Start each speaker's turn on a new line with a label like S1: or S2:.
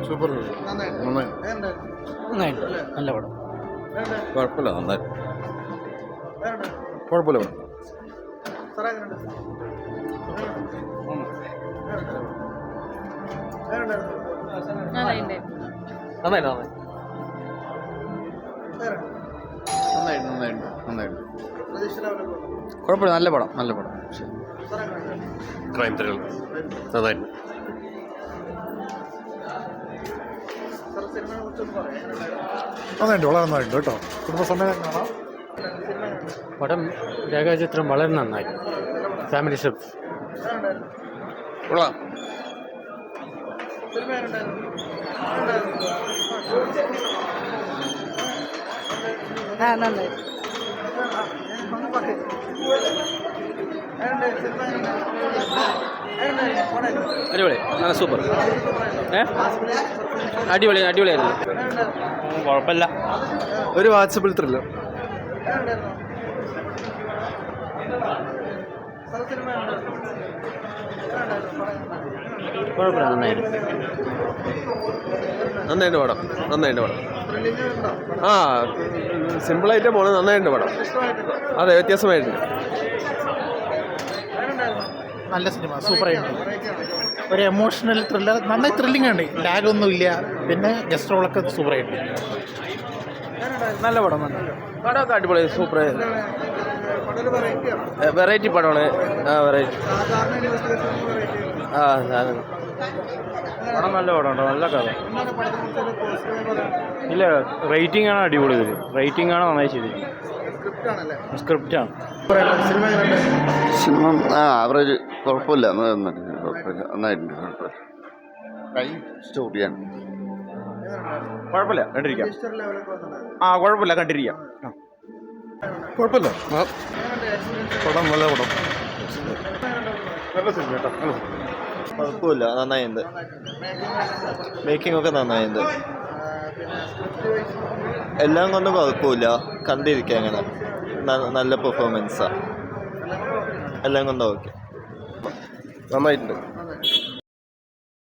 S1: Super നന്നായി
S2: നല്ല പടം.
S1: കുഴപ്പമില്ല നന്നായി കുഴപ്പമില്ല
S2: കുഴപ്പമില്ല, നല്ല പടം.
S1: ക്രൈം ത്രില്ലർ നന്നായിട്ട് വളരെ നന്നായിട്ടുണ്ട് കേട്ടോ. കുടുംബസമേതം കാണാം.
S2: പടം രേഖാചിത്രം വളരെ നന്നായി. ഫാമിലി ഷിപ്പ്
S1: കൊള്ളാം.
S2: നന്നായി. അടിപൊളി, നല്ല സൂപ്പർ. അടിപൊളിയായിരുന്നു. കുഴപ്പമില്ല,
S1: ഒരു വാച്ചബിൾ ത്രില്ലർ.
S2: കുഴപ്പമില്ല,
S1: നന്നായിട്ട് പടം. ആ സിമ്പിളായിട്ട് പോണത്. നന്നായിട്ട് പടം. അതെ, വ്യത്യാസമായിട്ടുണ്ട്.
S3: നല്ല സിനിമ, സൂപ്പറായിട്ടുണ്ട്. ഒരു എമോഷണൽ ത്രില്ലർ, നന്നായി ത്രില്ലിംഗ് ആണ്, ലാഗൊന്നുമില്ല. പിന്നെ ഗസ്റ്റ് റോളൊക്കെ സൂപ്പറായിട്ടുണ്ട്.
S2: നല്ല പടം.
S1: പടമൊക്കെ അടിപൊളി, സൂപ്പർ. വെറൈറ്റി പടമാണ്.
S2: പടം നല്ല പടമുണ്ടോ, നല്ല കഥ. ഇല്ല, റേറ്റിംഗ് ആണ് അടിപൊളി. റേറ്റിംഗ് ആണ് നന്നായി ചെയ്തിരിക്കുന്നത്. സ്ക്രിപ്റ്റാണ്.
S4: സിനിമ ആവറേജ്, കുഴപ്പമില്ല. നന്നായിട്ടുണ്ട്. സ്റ്റോറിയാണ്.
S1: കുഴപ്പമില്ല, കണ്ടിരിക്കാം. കുഴപ്പമില്ല, കണ്ടിരിക്കാം. കുഴപ്പമില്ല, പടം നല്ല പടം. നല്ല സിനിമ കേട്ടോ.
S4: കുഴപ്പമില്ല, നന്നായിട്ടുണ്ട്. മേക്കിംഗ് ഒക്കെ നന്നായിട്ടുണ്ട്. എല്ലാം കൊണ്ടും കുഴപ്പമില്ല, കണ്ടിരിക്കാം. അങ്ങനെ നല്ല പെർഫോമൻസാണ്. എല്ലാം കൊണ്ടും ഓക്കെ,
S1: നന്നായിട്ടുണ്ട്.